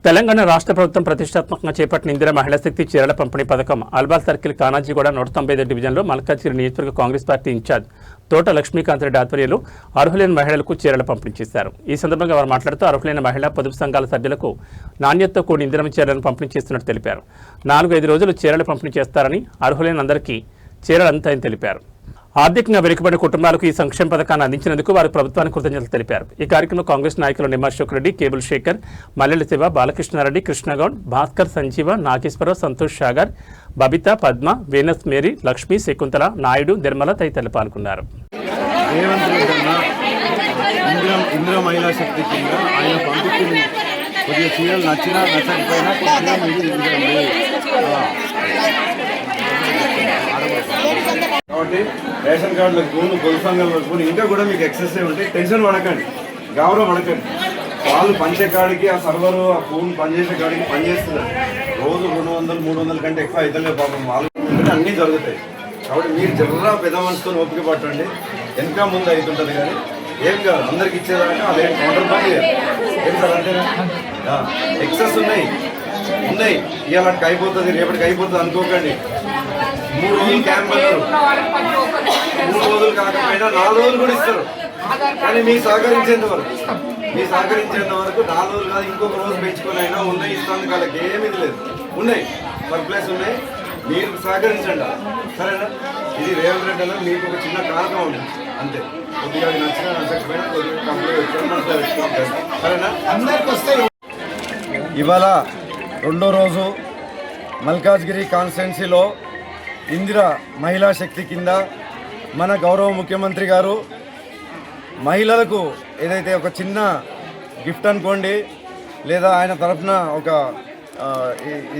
తెలంగాణ రాష్ట్ర ప్రభుత్వం ప్రతిష్టాత్మకంగా చేపట్టిన ఇందిరా మహిళా శక్తి చీరల పంపిణీ పథకం అల్బాల్ సర్కిల్ కానాజీగూడ 195 డివిజన్లో మల్కాజ్గిరి నియోజకవర్గ కాంగ్రెస్ పార్టీ ఇన్ఛార్జ్ తోట లక్ష్మీకాంత్ రెడ్డి ఆధ్వర్యంలో అర్హులైన మహిళలకు చీరల పంపిణీ చేశారు. ఈ సందర్భంగా వారు మాట్లాడుతూ అర్హులైన మహిళా పొదుపు సంఘాల సభ్యులకు నాణ్యతతో కూడిన ఇందిరమ్మ చీరలను పంపిణీ చేస్తున్నట్టు తెలిపారు. 4-5 రోజులు చీరలు పంపిణీ చేస్తారని, అర్హులైన అందరికీ చీరలు అంతాయని తెలిపారు. ఆర్థికంగా వెనుకబడిన కుటుంబాలకు ఈ సంక్షేమ పథకాన్ని అందించినందుకు వారు ప్రభుత్వానికి కృతజ్ఞతలు తెలిపారు. ఈ కార్యక్రమంలో కాంగ్రెస్ నాయకులు నిమ్మ అశోక్ రెడ్డి, కేబుల్ శేఖర్, మల్లెల శివ, బాలకృష్ణారెడ్డి, కృష్ణగౌడ్, భాస్కర్, సంజీవ, నాగేశ్వరరావు, సంతోష్ సాగర్, బబిత, పద్మ, వేనస్ మేరీ, లక్ష్మి, శకుంతల, నాయుడు, నిర్మల తదితరులు పాల్గొన్నారు. ఇందిరా మహిళా శక్తి కింద ఆయన పంపించిన కొద్దిగా చీరలు నచ్చినా నచ్చకపోయినా కాబట్టి రేషన్ కార్డులకు పొదుపు సంఘాలకు ఇంకా కూడా మీకు ఎక్సెస్ ఉంటే టెన్షన్ పడకండి, గౌరవం పడకండి. వాళ్ళు పంచే కాడికి ఆ సర్వరు ఆ ఫోన్ పనిచేసే కాడికి పనిచేస్తున్నారు. రోజు 200-300 కంటే ఎక్కువ అవుతలే పాపం, వాళ్ళు అన్నీ జరుగుతాయి. కాబట్టి మీరు జర్రా పెద్ద మనసుతో ఓపిక పట్టండి, వెనక ముందు అవుతుంటుంది. కానీ ఏం కాదు, అందరికి ఇచ్చేదాకా అదేం కౌంటర్ పని ఏం సార్ అంతేనా? ఎక్సెస్ ఉన్నాయి, ఇవాళకి అయిపోతుంది, రేపటికి అయిపోతుంది అనుకోకండి. 3 రోజులు క్యాంప్ అన్నారు, 3 రోజులు కాకపోయినా 4 రోజులు కూడా ఇస్తారు. కానీ మీరు సహకరించేంత వరకు 4 రోజులు కాదు, ఇంకొక రోజు పెంచుకొని అయినా ఉన్నాయి. ఇస్తాను వాళ్ళకి ఏమీ లేదు, ఉన్నాయి సర్ప్లస్ ఉన్నాయి. మీరు సహకరించండి, సరేనా? ఇది రేవంత్ రెడ్డి అన్న మీకు ఒక చిన్న కారణం ఉంది అంతే. కొద్దిగా నచ్చినా నచ్చకపోయినా కొద్దిగా కంప్లీట్ సరేనా? అందరికి వస్తాయి. ఇవాళ 2వ రోజు మల్కాజ్గిరి కాన్స్టిట్యున్సీలో ఇందిరా మహిళా శక్తి కింద మన గౌరవ ముఖ్యమంత్రి గారు మహిళలకు ఏదైతే ఒక చిన్న గిఫ్ట్ అనుకోండి, లేదా ఆయన తరఫున ఒక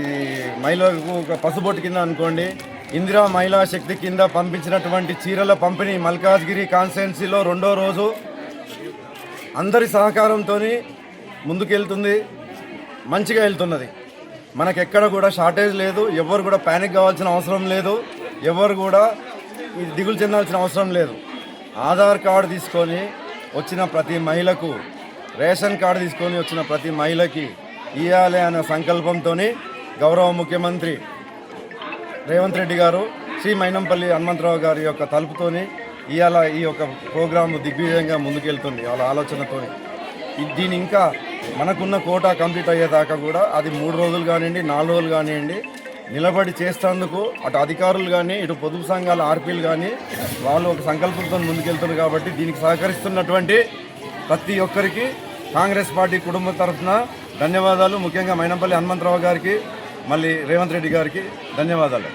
ఈ మహిళలకు ఒక పసుబొట్టు కింద అనుకోండి, ఇందిరా మహిళా శక్తి కింద పంపించినటువంటి చీరల పంపిణీ మల్కాజ్గిరి కాన్స్టిట్యున్సీలో 2వ రోజు అందరి సహకారంతో ముందుకెళ్తుంది, మంచిగా వెళ్తున్నది. మనకెక్కడ కూడా షార్టేజ్ లేదు, ఎవరు కూడా ప్యానిక్ కావాల్సిన అవసరం లేదు, ఎవరు కూడా దిగులు చెందాల్సిన అవసరం లేదు. ఆధార్ కార్డు తీసుకొని వచ్చిన ప్రతి మహిళకు, రేషన్ కార్డు తీసుకొని వచ్చిన ప్రతి మహిళకి ఇవ్వాలి అనే సంకల్పంతో గౌరవ ముఖ్యమంత్రి రేవంత్ రెడ్డి గారు శ్రీ మైనంపల్లి హనుమంతరావు గారి యొక్క తలుపుతోని ఇవాళ ఈ యొక్క ప్రోగ్రాము దిగ్విజయంగా ముందుకెళ్తుంది. వాళ్ళ ఆలోచనతో దీని ఇంకా మనకున్న కోటా కంప్లీట్ అయ్యేదాకా కూడా అది 3 రోజులు కానివ్వండి, 4 రోజులు కానివ్వండి నిలబడి చేస్తేందుకు అటు అధికారులు కానీ, ఇటు పొదుపు సంఘాల ఆర్పీలు కానీ వాళ్ళు ఒక సంకల్పంతో ముందుకెళ్తున్నారు. కాబట్టి దీనికి సహకరిస్తున్నటువంటి ప్రతి ఒక్కరికి కాంగ్రెస్ పార్టీ కుటుంబం తరఫున ధన్యవాదాలు. ముఖ్యంగా మైనంపల్లి హనుమంతరావు గారికి, మళ్ళీ రేవంత్ రెడ్డి గారికి ధన్యవాదాలు.